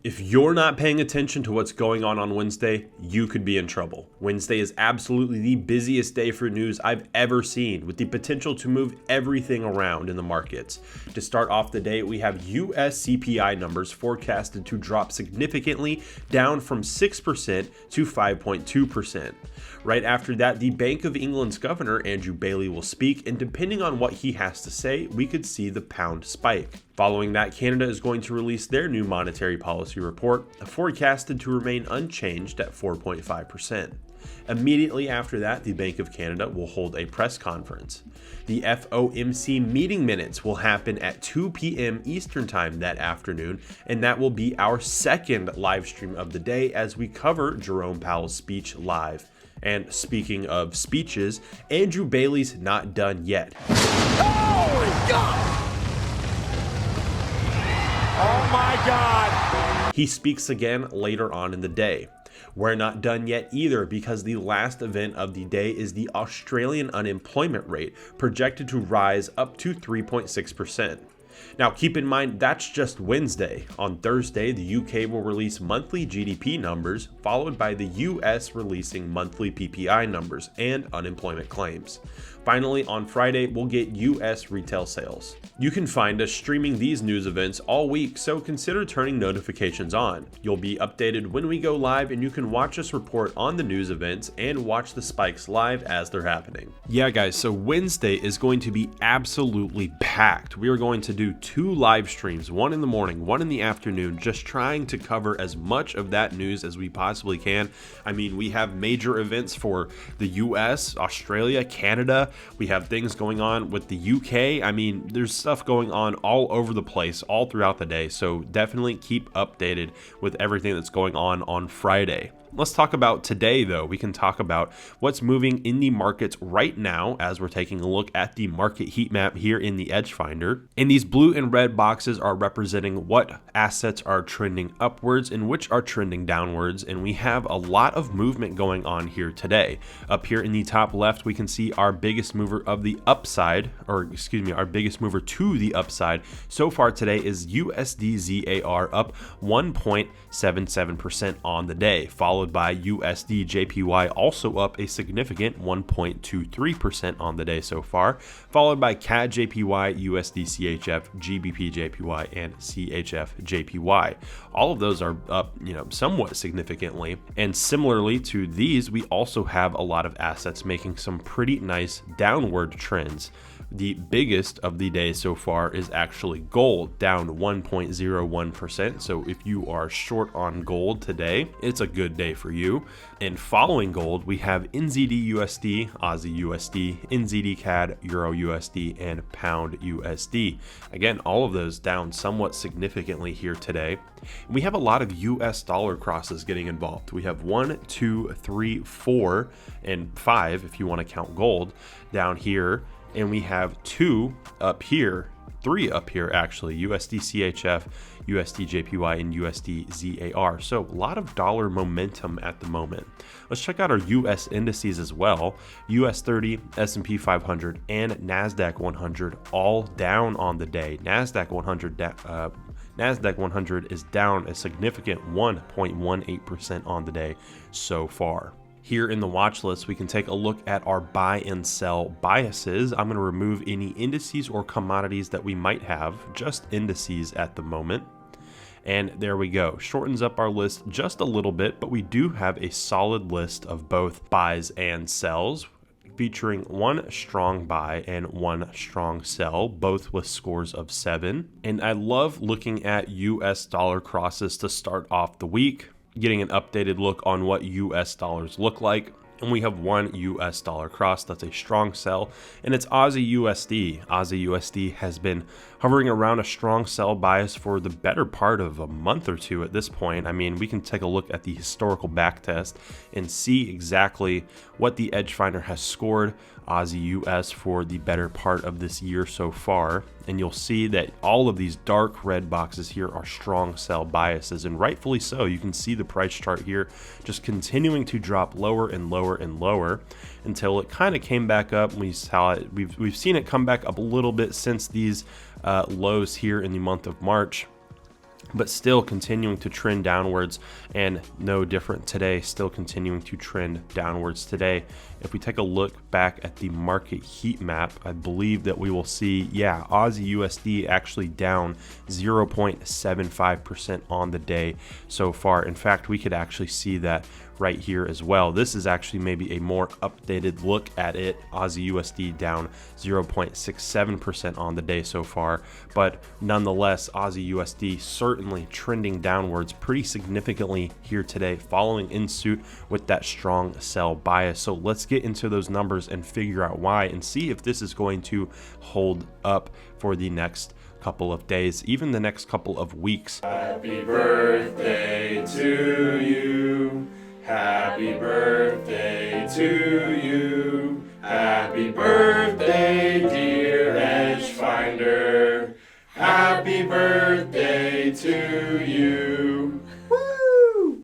If you're not paying attention to what's going on Wednesday, you could be in trouble. Wednesday is absolutely the busiest day for news I've ever seen, with the potential to move everything around in the markets. To start off the day, we have US CPI numbers forecasted to drop significantly, down from 6% to 5.2%. Right after that, the Bank of England's governor, Andrew Bailey, will speak, and depending on what he has to say, we could see the pound spike. Following that, Canada is going to release their new monetary policy report, forecasted to remain unchanged at 4.5%. Immediately after that, the Bank of Canada will hold a press conference. The FOMC meeting minutes will happen at 2 p.m. Eastern Time that afternoon, and that will be our second live stream of the day as we cover Jerome Powell's speech live. And speaking of speeches, Andrew Bailey's not done yet. Oh my God! Oh my God! He speaks again later on in the day. We're not done yet either, because the last event of the day is the Australian unemployment rate, projected to rise up to 3.6%. Now keep in mind, that's just Wednesday. On Thursday, the UK will release monthly GDP numbers, followed by the US releasing monthly PPI numbers and unemployment claims. Finally, on Friday, we'll get US retail sales. You can find us streaming these news events all week, so consider turning notifications on. You'll be updated when we go live, and you can watch us report on the news events and watch the spikes live as they're happening. Yeah, guys, so Wednesday is going to be absolutely packed. We are going to do 2 live streams, one in the morning, one in the afternoon, just trying to cover as much of that news as we possibly can. I mean, we have major events for the US, Australia, Canada. We have things going on with the UK. I mean, there's stuff going on all over the place all throughout the day. So definitely keep updated with everything that's going on Friday. Let's talk about today, though. We can talk about what's moving in the markets right now as we're taking a look at the market heat map here in the Edge Finder. And these blue and red boxes are representing what assets are trending upwards and which are trending downwards. And we have a lot of movement going on here today. Up here in the top left, we can see our biggest mover of the upside, our biggest mover to the upside so far today is USD ZAR up 1.77% on the day, followed by USD JPY also up a significant 1.23% on the day so far, followed by CAD JPY, USD CHF, GBP JPY, and CHF JPY. All of those are up, somewhat significantly. And similarly to these, we also have a lot of assets making some pretty nice downward trends. The biggest of the day so far is actually gold, down 1.01%. So if you are short on gold today, it's a good day for you. And following gold, we have NZD USD, Aussie USD, NZD CAD, Euro USD, and Pound USD. Again, all of those down somewhat significantly here today. We have a lot of US dollar crosses getting involved. We have 1, 2, 3, 4, and 5 if you want to count gold down here. And we have 2 up here, 3 up here actually, USD CHF, USD JPY, and USD ZAR. So a lot of dollar momentum at the moment. Let's check out our US indices as well. US 30, S&P 500, and NASDAQ 100 all down on the day. NASDAQ 100 is down a significant 1.18% on the day so far. Here in the watch list, we can take a look at our buy and sell biases. I'm going to remove any indices or commodities that we might have, just indices at the moment. And there we go. Shortens up our list just a little bit, but we do have a solid list of both buys and sells, featuring 1 strong buy and 1 strong sell, both with scores of 7. And I love looking at US dollar crosses to start off the week, getting an updated look on what US dollars look like. And we have 1 US dollar cross that's a strong sell, and it's Aussie USD. Aussie USD has been hovering around a strong sell bias for the better part of a month or 2 at this point. I mean, we can take a look at the historical backtest and see exactly what the Edge Finder has scored Aussie US for the better part of this year so far. And you'll see that all of these dark red boxes here are strong sell biases, and rightfully so. You can see the price chart here just continuing to drop lower and lower and lower until it kind of came back up. We saw it. We've seen it come back up a little bit since these lows here in the month of March. but still continuing to trend downwards, and no different today, still continuing to trend downwards today. If we take a look back at the market heat map, I believe that we will see, yeah, Aussie USD actually down 0.75% on the day so far. In fact, we could actually see that right here as well. This is actually maybe a more updated look at it. Aussie USD down 0.67% on the day so far, but nonetheless, Aussie USD certainly trending downwards pretty significantly here today, following in suit with that strong sell bias. So let's get into those numbers and figure out why, and see if this is going to hold up for the next couple of days, even the next couple of weeks. Happy birthday to you. Happy birthday to you. Happy birthday, dear Edge Finder. Happy birthday to you. Woo!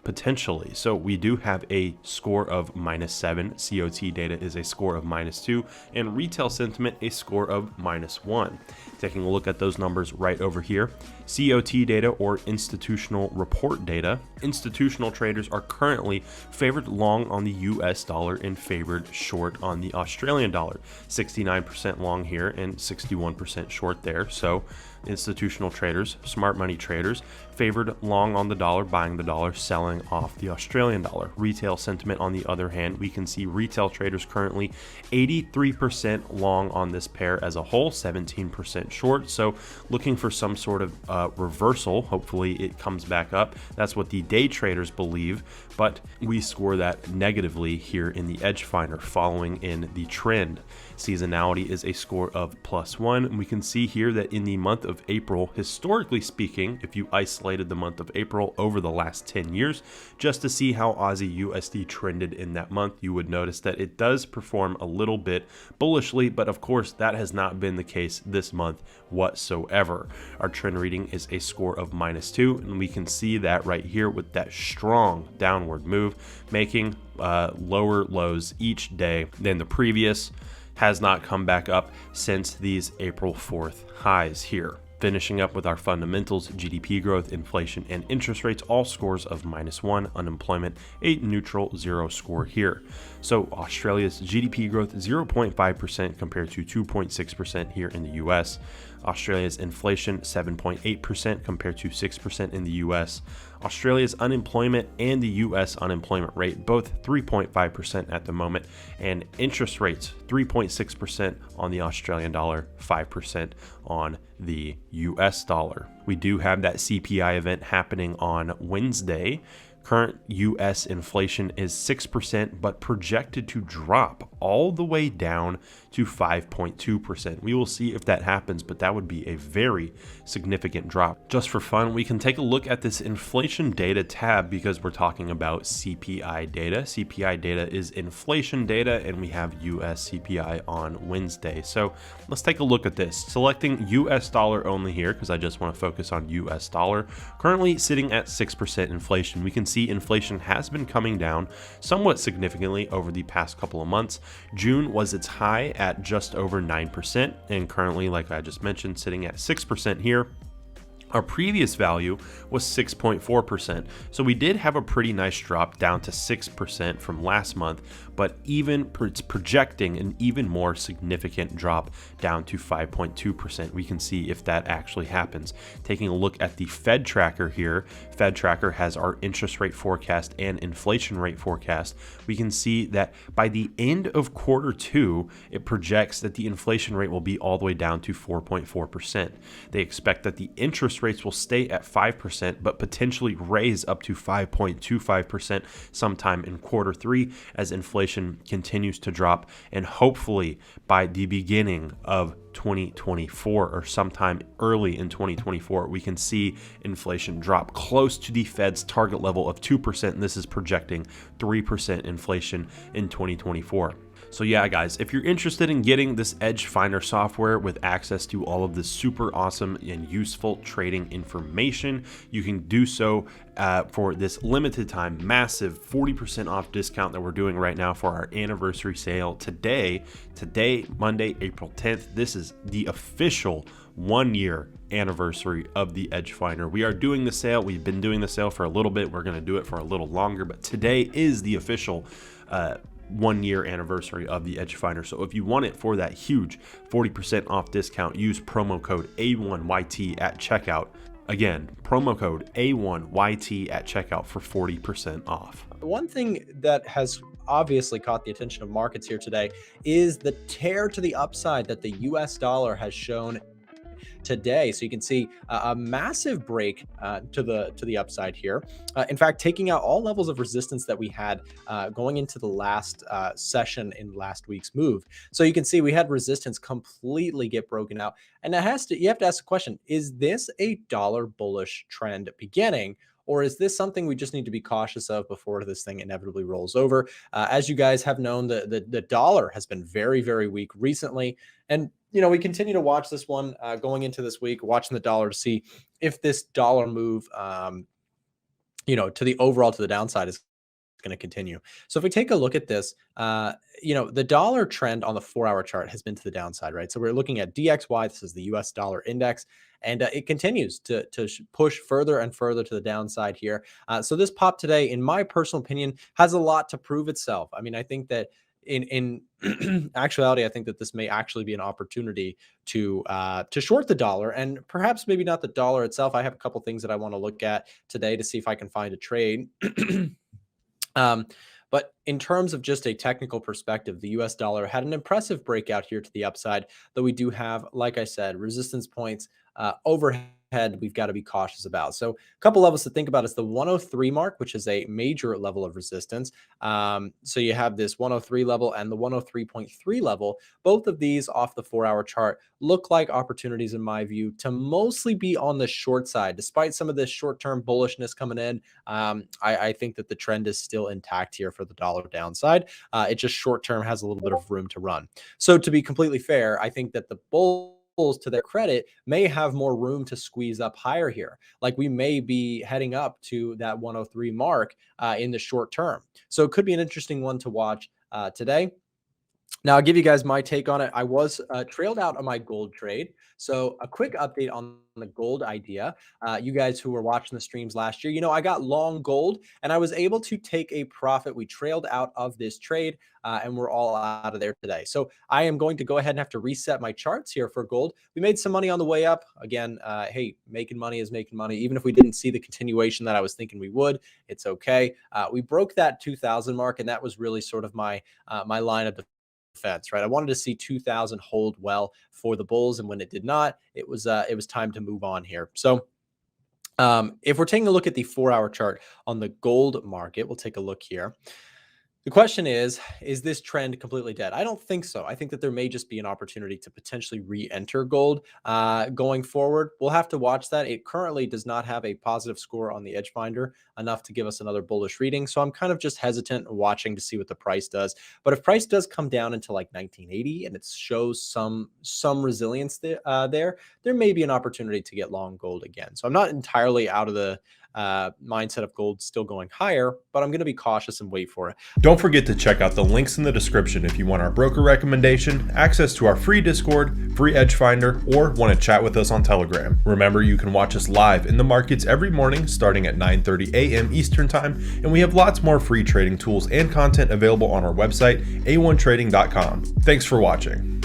Potentially. So we do have a score of -7. COT data is a score of -2, and retail sentiment a score of -1. Taking a look at those numbers right over here, COT data, or institutional report data. Institutional traders are currently favored long on the US dollar and favored short on the Australian dollar. 69% long here and 61% short there. So institutional traders, smart money traders, favored long on the dollar, buying the dollar, selling off the Australian dollar. Retail sentiment, on the other hand, we can see retail traders currently 83% long on this pair as a whole, 17% short. So looking for some sort of reversal. Hopefully it comes back up. That's what the day traders believe, but we score that negatively here in the Edge Finder, following in the trend. Seasonality is a score of +1, and we can see here that in the month of April, historically speaking, if you isolated the month of April over the last 10 years, just to see how Aussie USD trended in that month, you would notice that it does perform a little bit bullishly, but of course that has not been the case this month whatsoever. Our trend reading is a score of -2, and we can see that right here with that strong downward move, making lower lows each day than the previous. Has not come back up since these April 4th highs here. Finishing up with our fundamentals, GDP growth, inflation, and interest rates, all scores of -1, unemployment, a neutral 0 score here. So Australia's GDP growth 0.5% compared to 2.6% here in the US. Australia's inflation 7.8% compared to 6% in the US. Australia's unemployment and the US unemployment rate both 3.5% at the moment, and interest rates 3.6% on the Australian dollar, 5% on the US dollar. We do have that CPI event happening on Wednesday. Current US inflation is 6%, but projected to drop all the way down to 5.2%. We will see if that happens, but that would be a very significant drop. Just for fun, we can take a look at this inflation data tab because we're talking about CPI data. CPI data is inflation data, and we have US CPI on Wednesday. So let's take a look at this. Selecting US dollar only here because I just want to focus on US dollar. Currently sitting at 6% inflation. We can see inflation has been coming down somewhat significantly over the past couple of months. June was its high at just over 9%, and currently, like I just mentioned, sitting at 6% here. Our previous value was 6.4%, so we did have a pretty nice drop down to 6% from last month, but it's projecting an even more significant drop down to 5.2%. We can see if that actually happens. Taking a look at the Fed tracker here, Fed tracker has our interest rate forecast and inflation rate forecast. We can see that by the end of Q2, it projects that the inflation rate will be all the way down to 4.4%. They expect that the interest rates will stay at 5%, but potentially raise up to 5.25% sometime in Q3 as inflation continues to drop, and hopefully by the beginning of 2024 or sometime early in 2024, we can see inflation drop close to the Fed's target level of 2%, and this is projecting 3% inflation in 2024. So yeah, guys, if you're interested in getting this Edge Finder software with access to all of this super awesome and useful trading information, you can do so for this limited time, massive 40% off discount that we're doing right now for our anniversary sale today, Monday, April 10th. This is the official 1-year anniversary of the Edge Finder. We are doing the sale. We've been doing the sale for a little bit. We're going to do it for a little longer, but today is the official 1-year anniversary of the Edge Finder. So if you want it for that huge 40% off discount, use promo code A1YT at checkout. Again, promo code A1YT at checkout for 40% off. One thing that has obviously caught the attention of markets here today is the tear to the upside that the US dollar has shown today. So you can see a massive break to the upside here. In fact, taking out all levels of resistance that we had going into the last session in last week's move. So you can see we had resistance completely get broken out, and you have to ask the question: is this a dollar bullish trend beginning? Or is this something we just need to be cautious of before this thing inevitably rolls over? As you guys have known, the dollar has been very, very weak recently. And, we continue to watch this one going into this week, watching the dollar to see if this dollar move, to the downside is going to continue. So if we take a look at this, the dollar trend on the 4-hour chart has been to the downside, right? So we're looking at DXY. This is the US dollar index, and it continues to push further and further to the downside here. So this pop today, in my personal opinion, has a lot to prove itself. I mean, I think that in actuality, I think that this may actually be an opportunity to short the dollar, and perhaps maybe not the dollar itself. I have a couple things that I want to look at today to see if I can find a trade. But in terms of just a technical perspective, the US dollar had an impressive breakout here to the upside, though we do have, like I said, resistance points overhead we've got to be cautious about. So a couple levels to think about is the 103 mark, which is a major level of resistance. So you have this 103 level and the 103.3 level. Both of these off the 4-hour chart look like opportunities, in my view, to mostly be on the short side. Despite some of this short-term bullishness coming in, I think that the trend is still intact here for the dollar downside. It just short-term has a little bit of room to run. So to be completely fair, I think that the bulls, to their credit, may have more room to squeeze up higher here. Like we may be heading up to that 103 mark in the short term. So it could be an interesting one to watch today. Now, I'll give you guys my take on it. I was trailed out on my gold trade. So a quick update on the gold idea. You guys who were watching the streams last year, I got long gold and I was able to take a profit. We trailed out of this trade and we're all out of there today. So I am going to go ahead and have to reset my charts here for gold. We made some money on the way up. Again, hey, making money is making money. Even if we didn't see the continuation that I was thinking we would, it's okay. We broke that 2,000 mark, and that was really sort of my line of defense, right? I wanted to see 2,000 hold well for the bulls, and when it did not, it was time to move on here. So if we're taking a look at the 4-hour chart on the gold market, we'll take a look here. The question is this trend completely dead? I don't think so. I think that there may just be an opportunity to potentially re-enter gold going forward. We'll have to watch that. It currently does not have a positive score on the Edge Finder enough to give us another bullish reading. So I'm kind of just hesitant watching to see what the price does. But if price does come down into like 1980 and it shows some resilience there may be an opportunity to get long gold again. So I'm not entirely out of the mindset of gold still going higher, but I'm going to be cautious and wait for it. Don't forget to check out the links in the description if you want our broker recommendation, access to our free Discord, free Edge Finder, or want to chat with us on Telegram. Remember, you can watch us live in the markets every morning starting at 9:30 a.m. Eastern Time, and we have lots more free trading tools and content available on our website, a1trading.com. Thanks for watching.